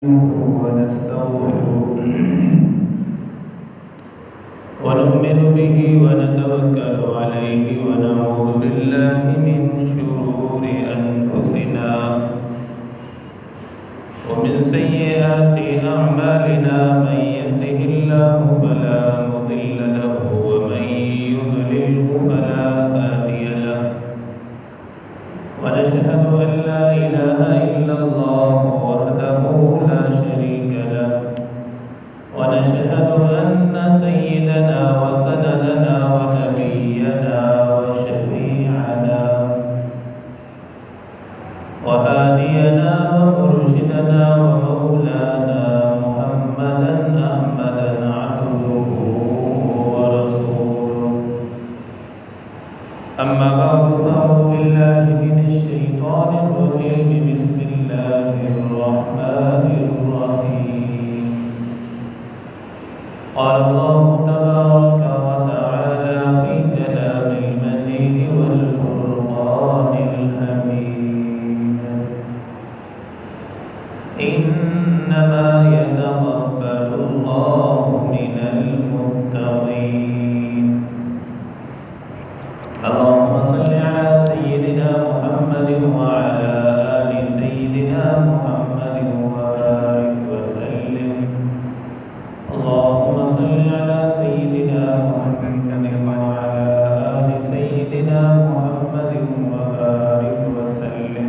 ونستغفره ونؤمن به ونتوكل عليه ونعوذ بالله من شرور أنفسنا ومن سيئات أعمالنا من يهده الله فلا مضل له ومن يضلله فلا هادي له ونشهد أن لا إله إلا الله وحده لا شريك له ونشهد أن سيدنا وسندنا ونبينا وشفيعنا وهادينا ومرشدنا ومولانا محمدا عبده ورسوله أما بعد فأعوذ بالله من الشيطان الرجيم بسم الله الرحمن الرحيم قال الله تبارك وتعالى في كلام المجيد والفرقان الحميد إنما يتقبل الله من المتقين اللهم صل على سيدنا محمد وعلى آل سيدنا محمد وبارك وسلم اللهم صل على سيدنا محمد وعلى آل سيدنا محمد وبارك وسلم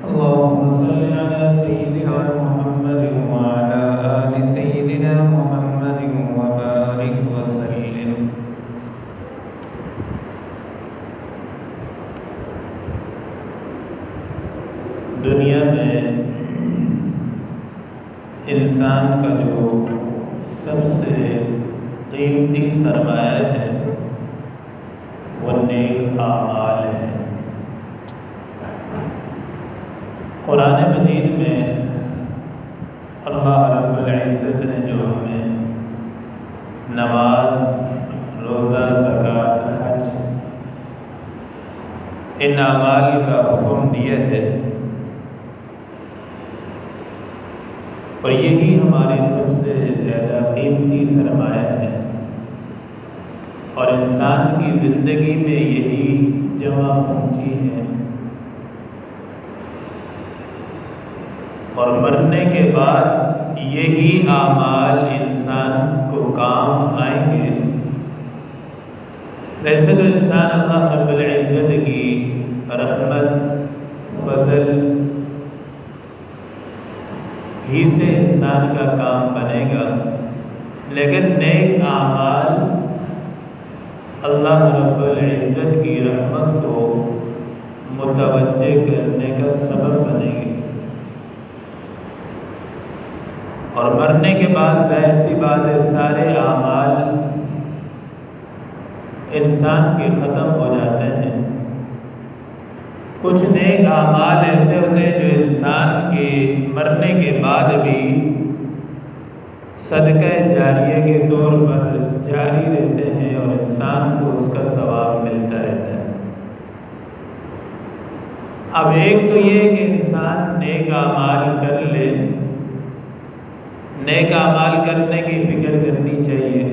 اللهم صل على سيدنا محمد وعلى آل سيدنا محمد وبارك وسلم دنیا میں انسان کا جو سب سے قیمتی سرمایہ ہے وہ نیک اعمال ہے۔ قرآن مجید میں اللہ رب العزت نے جو ہمیں نماز، روزہ، زکوٰۃ، حج ان اعمال کا حکم دیا ہے اور یہی ہماری سب سے زیادہ قیمتی سرمایہ ہے اور انسان کی زندگی میں یہی جمع پہنچی ہے اور مرنے کے بعد یہی اعمال انسان کو کام آئیں گے۔ ویسے تو انسان اللہ رب العزت کی رحمت، فضل ہی سے انسان کا کام بنے گا، لیکن نیک اعمال اللہ رب العزت کی رحمت کو متوجہ کرنے کا سبب بنے گی اور مرنے کے بعد ظاہر سی بات ہے سارے اعمال انسان کے ختم ہو جاتے ہیں۔ کچھ نیک اعمال ایسے ہوتے ہیں جو انسان کے مرنے کے بعد بھی صدقہ جاریہ کے طور پر جاری رہتے ہیں اور انسان کو اس کا ثواب ملتا رہتا ہے۔ اب ایک تو یہ کہ انسان نیک اعمال کر لے، نیک اعمال کرنے کی فکر کرنی چاہیے،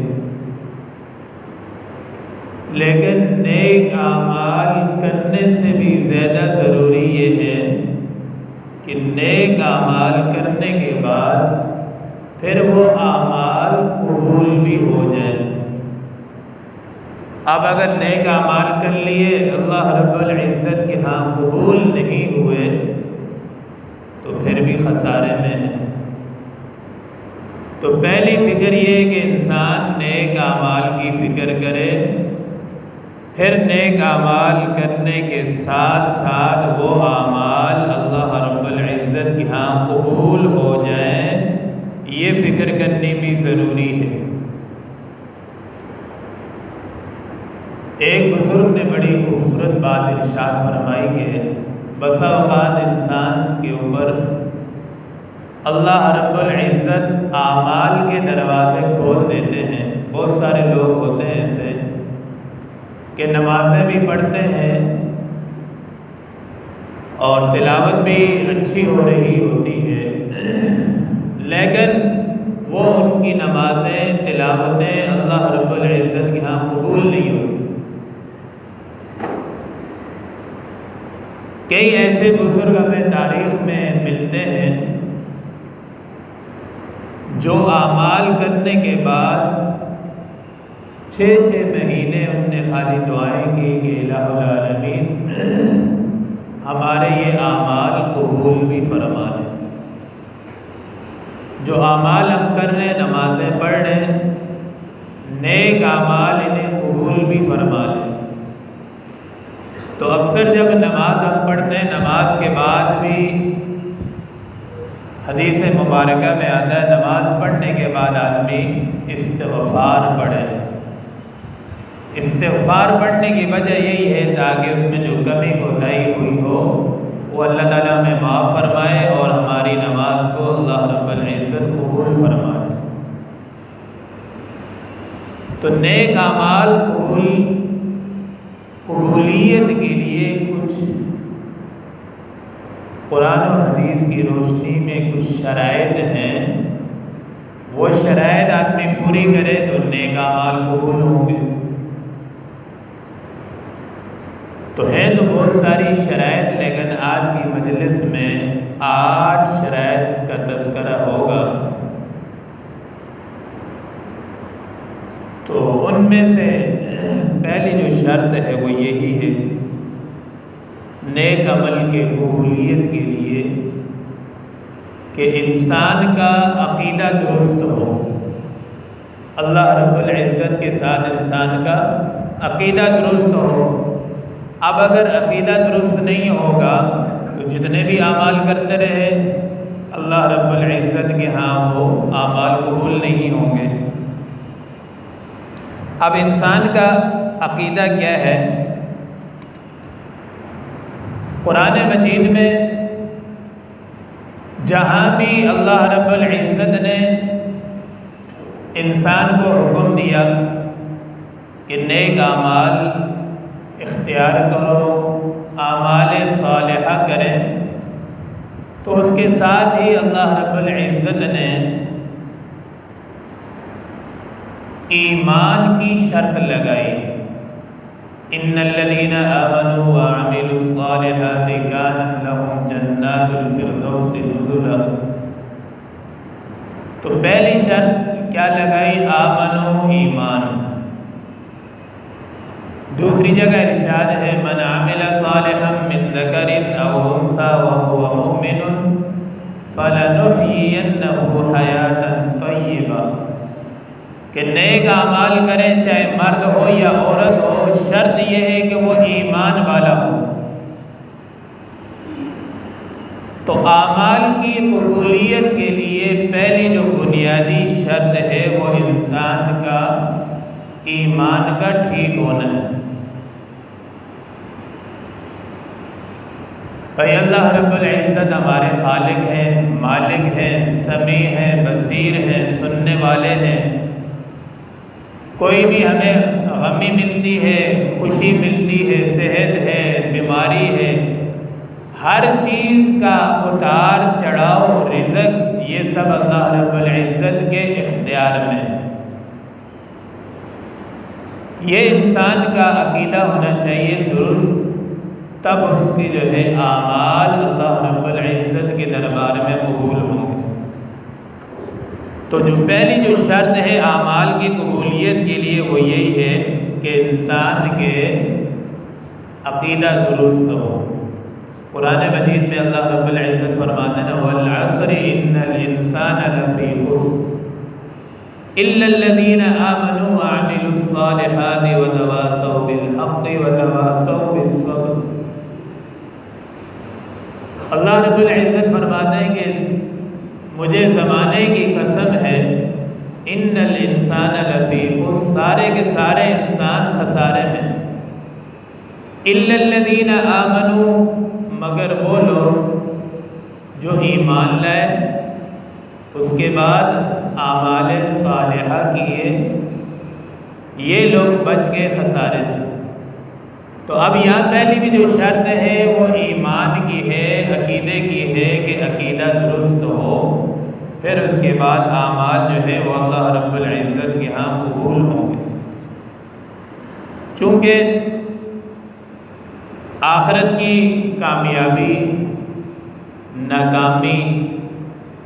لیکن نیک اعمال کرنے سے بھی زیادہ ضروری یہ ہے کہ نیک اعمال کرنے کے بعد پھر وہ اعمال قبول بھی ہو جائیں۔ اب اگر نیک اعمال کر لیے اللہ رب العزت کے ہاں قبول نہیں ہوئے تو پھر بھی خسارے میں ہیں۔ تو پہلی فکر یہ ہے کہ انسان نیک اعمال کی فکر کرے، پھر نیک اعمال کرنے کے ساتھ ساتھ وہ اعمال اللہ رب العزت کے ہاں قبول ہو جائیں، یہ فکر کرنی بھی ضروری ہے۔ ایک بزرگ نے بڑی خوبصورت بات ارشاد فرمائی کہ بسا اوقات انسان کے اوپر اللہ رب العزت اعمال کے دروازے کھول دیتے ہیں۔ بہت سارے لوگ ہوتے ہیں ایسے کہ نمازیں بھی پڑھتے ہیں اور تلاوت بھی اچھی ہو رہی ہوتی ہے، کی نمازیں تلاوتیں اللہ رب العزت کے ہاں قبول نہیں ہوتی۔ کئی ایسے بزرگ ہمیں تاریخ میں ملتے ہیں جو اعمال کرنے کے بعد 6 مہینے ان نے خالی دعائیں کی کہ الہ العالمین ہمارے یہ اعمال قبول بھی فرما لیں۔ جو اعمال ہم کر رہے ہیں، نمازیں پڑھ رہے ہیں، نیک اعمال انہیں قبول بھی فرما لیں۔ تو اکثر جب نماز ہم پڑھتے ہیں، نماز کے بعد بھی حدیث مبارکہ میں آتا ہے نماز پڑھنے کے بعد آدمی استغفار پڑھے۔ استغفار پڑھنے کی وجہ یہی ہے تاکہ اس میں جو کمی کوتاہی ہوئی ہو وہ اللہ تعالیٰ ہمیں معاف فرمائے اور ہماری نماز کو اللہ رب العزت قبول فرمائے۔ تو نیک اعمال قبولیت کے لیے کچھ قرآن و حدیث کی روشنی میں کچھ شرائط ہیں، وہ شرائط آدمی پوری کرے تو نیک اعمال قبول ہوں گے۔ تو ہیں تو بہت ساری شرائط، لیکن آج کی مجلس میں 8 شرائط کا تذکرہ ہوگا۔ تو ان میں سے پہلی جو شرط ہے وہ یہی ہے نیک عمل کے قبولیت کے لیے کہ انسان کا عقیدہ درست ہو، اللہ رب العزت کے ساتھ انسان کا عقیدہ درست ہو۔ اب اگر عقیدہ درست نہیں ہوگا تو جتنے بھی اعمال کرتے رہے اللہ رب العزت کے ہاں وہ اعمال قبول نہیں ہوں گے۔ اب انسان کا عقیدہ کیا ہے؟ قرآن مجید میں جہاں بھی اللہ رب العزت نے انسان کو حکم دیا کہ نیک اعمال اختیار کرو، اعمال صالحہ کریں، تو اس کے ساتھ ہی اللہ رب العزت نے ایمان کی شرط لگائی۔ ان الذين آمنوا وعملوا الصالحات كانت لهم جنات الفردوس نزلا۔ تو پہلی شرط کیا لگائی؟ آمنو، ایمان۔ دوسری جگہ ارشاد ہے من عمل صالحا من ذکر او انثى وهو مؤمن فلنحيينه حیاتا طیبہ، کہ نیک اعمال کریں چاہے مرد ہو یا عورت ہو، شرط یہ ہے کہ وہ ایمان والا ہو۔ تو اعمال کی قبولیت کے لیے پہلی جو بنیادی شرط ہے وہ انسان کا ایمان کا ٹھیک ہونا ہے۔ بھائی اللہ رب العزت ہمارے خالق ہیں، مالک ہیں، سمیع ہیں، بصیر ہیں، سننے والے ہیں۔ کوئی بھی ہمیں غمی ملتی ہے، خوشی ملتی ہے، صحت ہے، بیماری ہے، ہر چیز کا اتار چڑھاؤ، رزق، یہ سب اللہ رب العزت کے اختیار میں ہے۔ یہ انسان کا عقیدہ ہونا چاہیے درست، تب اس کی جو ہے اعمال اللہ رب العزت کے دربار میں قبول ہوں گے۔ تو جو پہلی جو شرط ہے اعمال کی قبولیت کے لیے وہ یہی ہے کہ انسان کے عقیدہ درست ہو۔ قرآن مجید میں اللہ رب العزت فرماتے ہیں والعصر ان الانسان لفی خسر الا الذین آمنوا وعملوا الصالحات وتواصوا بالحق وتواصوا بالصبر۔ اللہ رب العزت فرماتے ہیں کہ مجھے زمانے کی قسم ہے ان الانسان لفی خسر، سارے کے سارے انسان خسارے میں، الا الذین آمنوا، مگر وہ لوگ جو ایمان لائے، اس کے بعد اعمال صالحہ کیے، یہ لوگ بچ گئے خسارے سے۔ تو اب یہاں پہلی بھی جو شرط ہے وہ ایمان کی ہے، عقیدے کی ہے کہ عقیدہ درست ہو، پھر اس کے بعد اعمال جو ہے وہ اللہ رب العزت کے ہاں قبول ہوں گے۔ چونکہ آخرت کی کامیابی ناکامی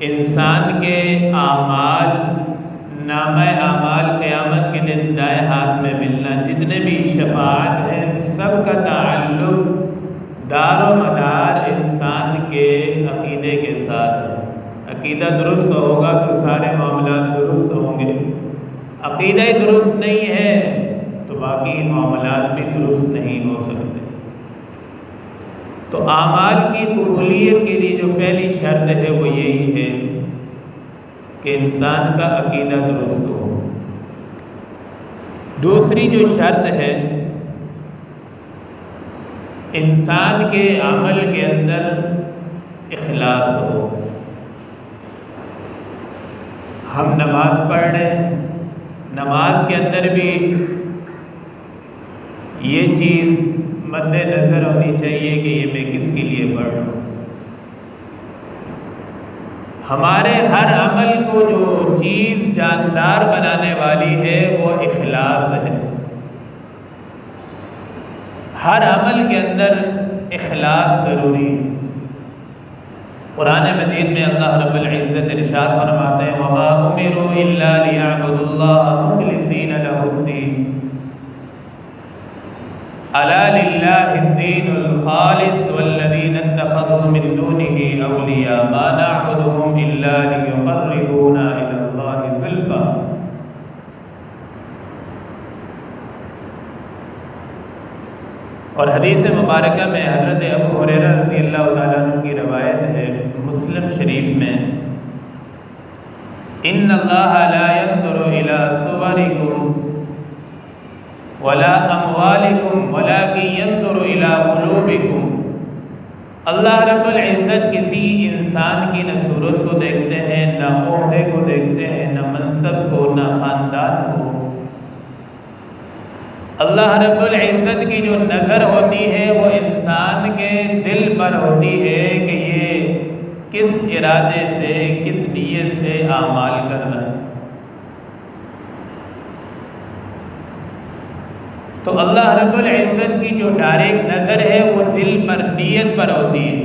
انسان کے اعمال، نامہ اعمال قیامت کے دن دائیں ہاتھ میں ملنا، جتنے بھی شفاعت ہیں سب کا تعلق دار و مدار انسان کے عقیدے کے ساتھ ہے۔ عقیدہ درست ہوگا تو سارے معاملات درست ہوں گے، عقیدہ درست نہیں ہے تو باقی معاملات بھی درست نہیں ہو سکتے۔ تو اعمال کی قبولیت کے لیے جو پہلی شرط ہے وہ یہی ہے کہ انسان کا عقیدہ درست ہو۔ دوسری جو شرط ہے، انسان کے عمل کے اندر اخلاص ہو۔ ہم نماز پڑھ رہے ہیں، نماز کے اندر بھی یہ چیز مد نظر ہونی چاہیے کہ یہ میں کس کے لیے پڑھ رہا ہوں۔ ہمارے ہر عمل کو جو چیز جاندار بنانے والی ہے وہ اخلاص ہے۔ ہر عمل کے اندر اخلاص ضروری ہے۔ قرآن مجید میں اللہ رب العزت ارشاد فرماتے ہیں وَمَا أُمِرُوا إِلَّا لِيَعْبُدُوا اللَّهَ مُخْلِصِينَ لَهُ الدِّينَ أَلَا لِلَّهِ الدِّينُ الْخَالِصُ وَالَّذِينَ اتَّخَذُوا مِن دُونِهِ أَوْلِيَاءَ مَا نَعْبُدُهُمْ إِلَّا لِيُقَرِّبُونَا إِلَى اللَّهِ زُلْفَىٰ۔ اور حدیث مبارکہ میں حضرت ابو ہریرہ رضی اللہ تعالیٰ عنہ کی روایت ہے مسلم شریف میں، ان اللہ لا ينظر الى صورکم ولا اموالکم ولکن ينظر الى قلوبکم۔ اللہ رب العزت کسی انسان کی نہ صورت کو دیکھتے ہیں، نہ عہدے کو دیکھتے ہیں، نہ منصب کو، نہ خاندان کو۔ اللہ رب العزت کی جو نظر ہوتی ہے وہ انسان کے دل پر ہوتی ہے کہ یہ کس ارادے سے، کس نیت سے اعمال کر رہا ہے۔ تو اللہ رب العزت کی جو ڈائریکٹ نظر ہے وہ دل پر، نیت پر ہوتی ہے۔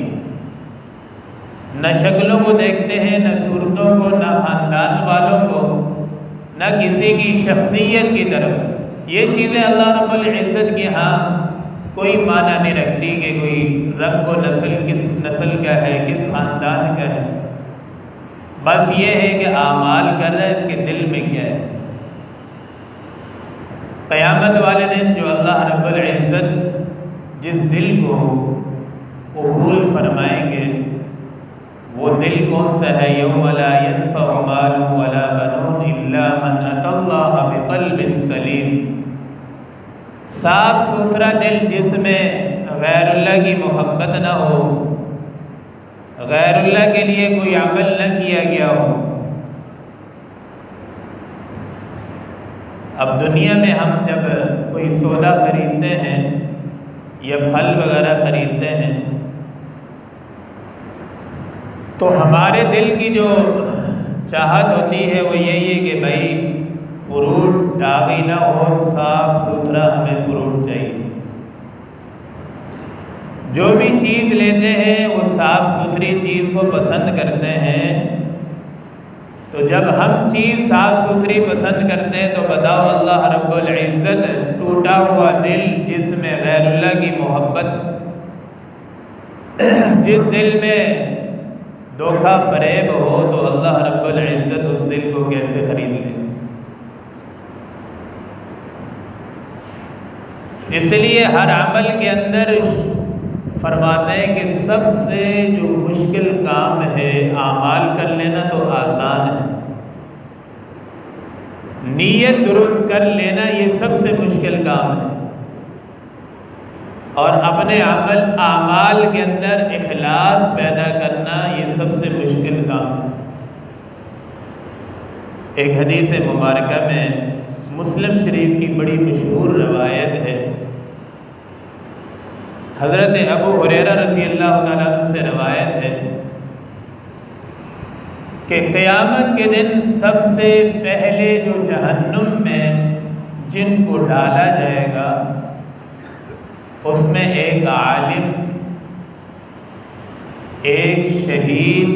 نہ شکلوں کو دیکھتے ہیں، نہ صورتوں کو، نہ خاندان والوں کو، نہ کسی کی شخصیت کی طرف۔ یہ چیزیں اللہ رب العزت کے ہاں کوئی معنی نہیں رکھتی کہ کوئی رنگ و نسل کس نسل کا ہے، کس خاندان کا ہے۔ بس یہ ہے کہ اعمال کر رہا ہے، اس کے دل میں کیا ہے۔ قیامت والے دن جو اللہ رب العزت جس دل کو قبول فرمائیں گے وہ دل کون سا ہے؟ یوم لا ينفع مال ولا بنون الا من اتى الله بقلب سلیم۔ صاف ستھرا دل جس میں غیر اللہ کی محبت نہ ہو، غیر اللہ کے لیے کوئی عمل نہ کیا گیا ہو۔ اب دنیا میں ہم جب کوئی سودا خریدتے ہیں یا پھل وغیرہ خریدتے ہیں تو ہمارے دل کی جو چاہت ہوتی ہے وہ یہی ہے کہ بھائی فروٹ داغی نہ ہو، صاف ستھرا ہمیں فروٹ چاہیے۔ جو بھی چیز لیتے ہیں وہ صاف ستھری چیز کو پسند کرتے ہیں۔ تو جب ہم چیز صاف ستھری پسند کرتے ہیں تو بتاؤ اللہ رب العزت ٹوٹا ہوا دل جس میں غیر اللہ کی محبت، جس دل میں دھوکہ فریب ہو، تو اللہ رب العزت اس دل کو کیسے خرید لے؟ اس لیے ہر عمل کے اندر فرماتے ہیں کہ سب سے جو مشکل کام ہے اعمال کر لینا تو آسان ہے، نیت درست کر لینا یہ سب سے مشکل کام ہے، اور اپنے اعمال کے اندر اخلاص پیدا کرنا یہ سب سے مشکل کام ہے۔ ایک حدیث مبارکہ میں مسلم شریف کی بڑی مشہور روایت ہے، حضرت ابو ہریرہ رضی اللہ تعالیٰ عنہ سے روایت ہے کہ قیامت کے دن سب سے پہلے جو جہنم میں جن کو ڈالا جائے گا اس میں ایک عالم، ایک شہید،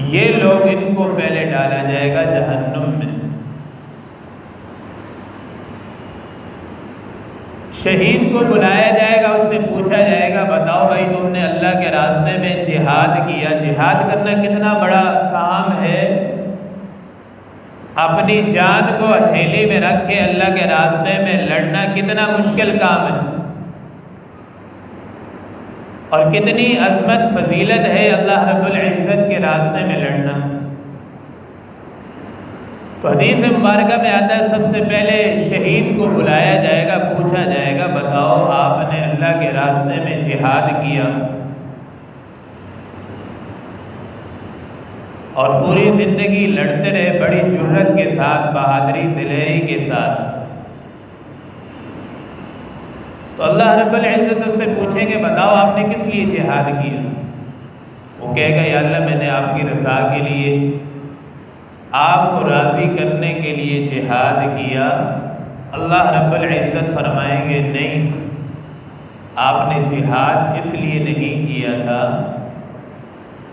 یہ لوگ ان کو پہلے ڈالا جائے گا جہنم میں۔ شہید کو بلایا جائے گا، اس سے پوچھا جائے گا بتاؤ بھائی تم نے اللہ کے راستے میں جہاد کیا، جہاد کرنا کتنا بڑا کام ہے، اپنی جان کو ہتھیلی میں رکھ کے اللہ کے راستے میں لڑنا کتنا مشکل کام ہے، اور کتنی عظمت فضیلت ہے اللہ رب العزت کے راستے میں لڑنا۔ تو حدیث مبارکہ میں آتا ہے سب سے پہلے شہید کو بلایا جائے گا، پوچھا جائے گا بتاؤ آپ نے اللہ کے راستے میں جہاد کیا اور پوری زندگی لڑتے رہے بڑی جرأت کے ساتھ، بہادری دلیری کے ساتھ، تو اللہ رب العزت اس سے پوچھیں گے بتاؤ آپ نے کس لیے جہاد کیا؟ وہ کہے گا یا اللہ میں نے آپ کی رضا کے لیے، آپ کو راضی کرنے کے لیے جہاد کیا۔ اللہ رب العزت فرمائیں گے نہیں، آپ نے جہاد اس لیے نہیں کیا تھا،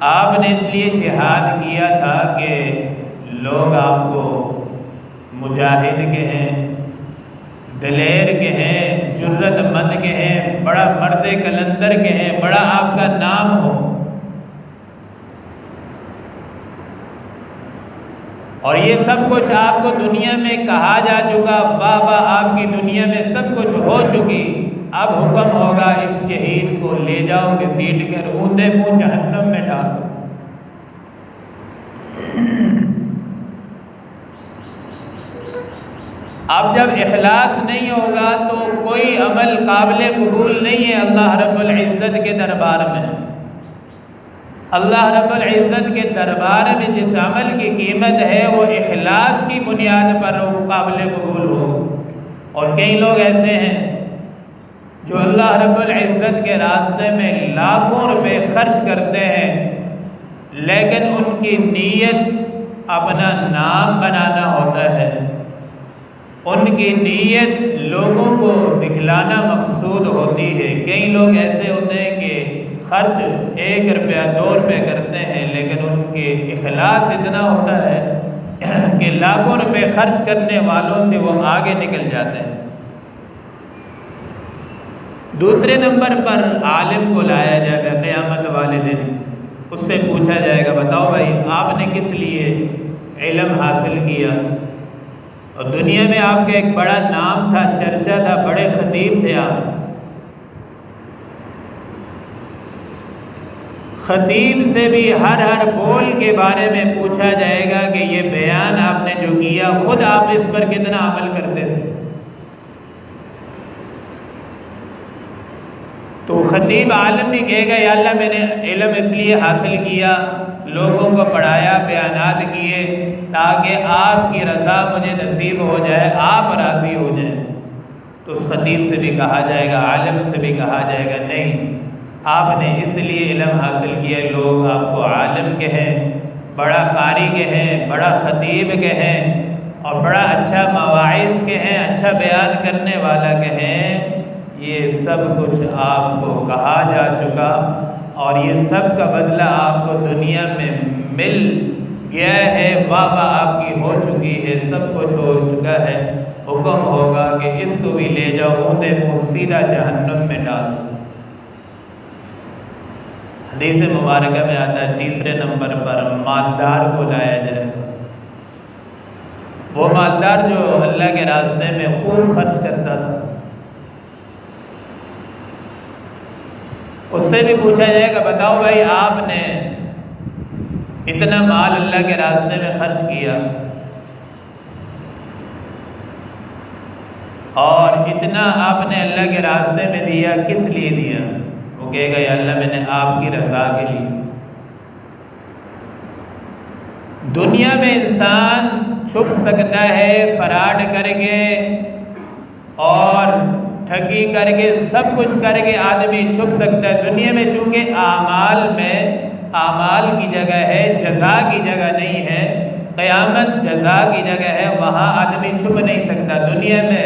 آپ نے اس لیے جہاد کیا تھا کہ لوگ آپ کو مجاہد کہیں، دلیر کہیں، جرأت مند کہیں، بڑا مرد کلندر کہیں، بڑا آپ کا نام ہو، اور یہ سب کچھ آپ کو دنیا میں کہا جا چکا، واہ واہ آپ کی دنیا میں سب کچھ ہو چکی، اب حکم ہوگا اس شہید کو لے جاؤ گھسیٹ کر اوندے منہ جہنم میں ڈالو۔ اب جب اخلاص نہیں ہوگا تو کوئی عمل قابل قبول نہیں ہے اللہ رب العزت کے دربار میں۔ اللہ رب العزت کے دربار میں جس عمل کی قیمت ہے وہ اخلاص کی بنیاد پر قابل قبول ہو، اور کئی لوگ ایسے ہیں جو اللہ رب العزت کے راستے میں لاکھوں روپے خرچ کرتے ہیں، لیکن ان کی نیت اپنا نام بنانا ہوتا ہے، ان کی نیت لوگوں کو دکھلانا مقصود ہوتی ہے۔ کئی لوگ ایسے ہوتے ہیں کہ خرچ 1 روپیہ 2 روپے کرتے ہیں، لیکن ان کے اخلاص اتنا ہوتا ہے کہ لاکھوں روپے خرچ کرنے والوں سے وہ آگے نکل جاتے ہیں۔ دوسرے نمبر پر عالم کو لایا جائے گا قیامت والے دن، اس سے پوچھا جائے گا بتاؤ بھائی آپ نے کس لیے علم حاصل کیا، اور دنیا میں آپ کا ایک بڑا نام تھا، چرچا تھا، بڑے خطیب تھے آپ، خطیب سے بھی ہر بول کے بارے میں پوچھا جائے گا کہ یہ بیان آپ نے جو کیا خود آپ اس پر کتنا عمل کرتے تھے۔ تو خطیب عالم بھی کہے گا یا اللہ میں نے علم اس لیے حاصل کیا، لوگوں کو پڑھایا، بیانات کیے تاکہ آپ کی رضا مجھے نصیب ہو جائے، آپ راضی ہو جائیں۔ تو اس خطیب سے بھی کہا جائے گا، عالم سے بھی کہا جائے گا نہیں، آپ نے اس لیے علم حاصل کیا لوگ آپ کو عالم کہیں، بڑا قاری کہیں، بڑا خطیب کہیں، اور بڑا اچھا مواعظ کہیں، اچھا بیان کرنے والا کہیں، یہ سب کچھ آپ کو کہا جا چکا، اور یہ سب کا بدلہ آپ کو دنیا میں مل گیا ہے، واہ آپ کی ہو چکی ہے، سب کچھ ہو چکا ہے، حکم ہوگا کہ اس کو بھی لے جاؤ اوندے منہ سیدھا جہنم میں ڈالو۔ حدیث مبارکہ میں آتا ہے تیسرے نمبر پر مالدار کو لایا جائے گا، وہ مالدار جو اللہ کے راستے میں خوب خرچ کرتا تھا، اس سے بھی پوچھا جائے گا بتاؤ بھائی آپ نے اتنا مال اللہ کے راستے میں خرچ کیا اور اتنا آپ نے اللہ کے راستے میں دیا، کس لیے دیا؟ وہ کہے گا یا اللہ میں نے آپ کی رضا کے لیے۔ دنیا میں انسان چھپ سکتا ہے فراڈ کر کے اور ٹھگی کر کے، سب کچھ کر کے آدمی چھپ سکتا ہے، دنیا میں چونکہ اعمال میں اعمال کی جگہ ہے، جزا کی جگہ نہیں ہے۔ قیامت جزا کی جگہ ہے، وہاں آدمی چھپ نہیں سکتا۔ دنیا میں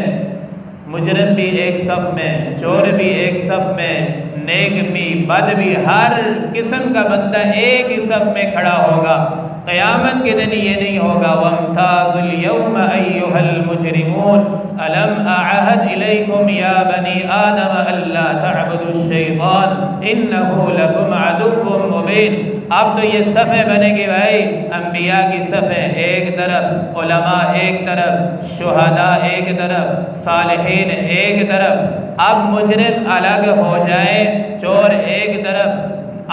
مجرم بھی ایک صف میں، چور بھی ایک صف میں، نیک بھی بد بھی، ہر قسم کا بندہ ایک ہی صف میں کھڑا ہوگا۔ قیامت کے دن یہ نہیں ہوگا وَامْتَازُوا الْيَوْمَ أَيُّهَا الْمُجْرِمُونَ أَلَمْ أَعْهَدْ إِلَيْكُمْ يَا بَنِي آدَمَ أَلَّا تَعْبُدُوا الشَّيْطَانَ إِنَّهُ لَكُمْ عَدُوٌّ مُّبِينٌ۔ اب تو یہ صفیں بنے گی بھائی، انبیاء کی صفیں ایک طرف، علماء ایک طرف، شہداء ایک طرف، صالحین ایک طرف۔ اب مجرم الگ ہو جائے، چور ایک طرف،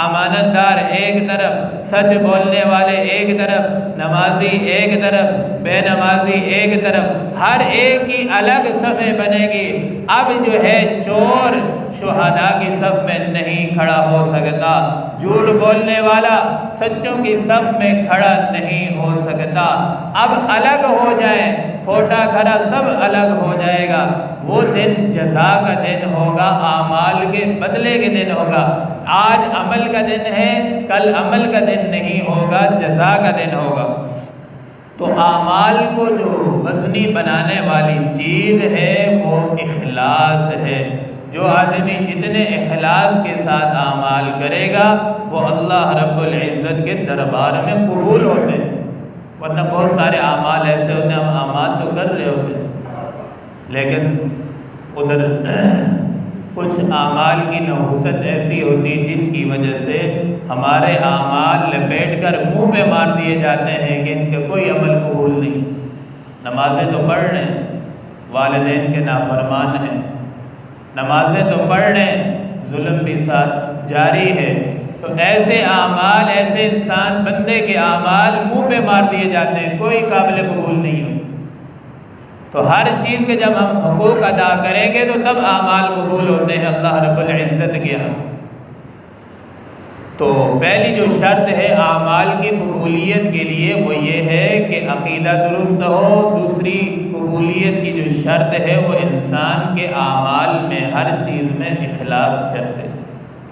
امانت دار ایک طرف، سچ بولنے والے ایک طرف، نمازی ایک طرف، بے نمازی ایک طرف، ہر ایک کی الگ صفیں بنے گی۔ اب جو ہے چور شہداء کی صف میں نہیں کھڑا ہو سکتا، جھوٹ بولنے والا سچوں کی صف میں کھڑا نہیں ہو سکتا۔ اب الگ ہو جائے، کھوٹا کھرا سب الگ ہو جائے گا۔ وہ دن جزا کا دن ہوگا، اعمال کے بدلے کے دن ہوگا۔ آج عمل کا دن ہے، کل عمل کا دن نہیں ہوگا، جزا کا دن ہوگا۔ تو اعمال کو جو وزنی بنانے والی چیز ہے وہ اخلاص ہے۔ جو آدمی جتنے اخلاص کے ساتھ اعمال کرے گا وہ اللہ رب العزت کے دربار میں قبول ہوتے ہیں۔ ورنہ بہت سارے اعمال ایسے ہوتے ہیں، ہم اعمال تو کر رہے ہوتے ہیں لیکن ادھر کچھ اعمال کی نحوست ایسی ہوتی جن کی وجہ سے ہمارے اعمال لپیٹ کر منہ پہ مار دیے جاتے ہیں کہ ان کے کوئی عمل قبول نہیں۔ نمازیں تو پڑھ رہے ہیں، والدین کے نافرمان ہیں، نمازیں تو پڑھ رہے ہیں، ظلم بھی ساتھ جاری ہے۔ تو ایسے اعمال، ایسے انسان بندے کے اعمال منہ پہ مار دیے جاتے ہیں، کوئی قابل قبول نہیں ہو۔ تو ہر چیز کے جب ہم حقوق ادا کریں گے تو تب اعمال قبول ہوتے ہیں اللہ رب العزت کے ہاں۔ تو پہلی جو شرط ہے اعمال کی قبولیت کے لیے وہ یہ ہے کہ عقیدہ درست ہو۔ دوسری قبولیت کی جو شرط ہے وہ انسان کے اعمال میں ہر چیز میں اخلاص شرط ہے۔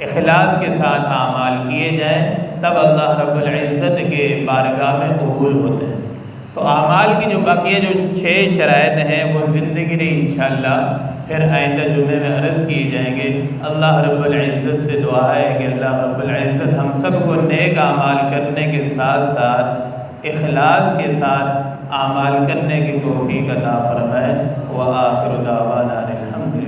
اخلاص کے ساتھ اعمال کیے جائیں تب اللہ رب العزت کے بارگاہ میں قبول ہوتے ہیں۔ تو اعمال کی جو باقی جو 6 شرائط ہیں وہ زندگی رہی انشاءاللہ پھر آئندہ جمعے میں عرض کیے جائیں گے۔ اللہ رب العزت سے دعا ہے کہ اللہ رب العزت ہم سب کو نیک اعمال کرنے کے ساتھ ساتھ اخلاص کے ساتھ اعمال کرنے کی توفیق عطا فرمائے۔ وآخر دعوانا الحمد للہ۔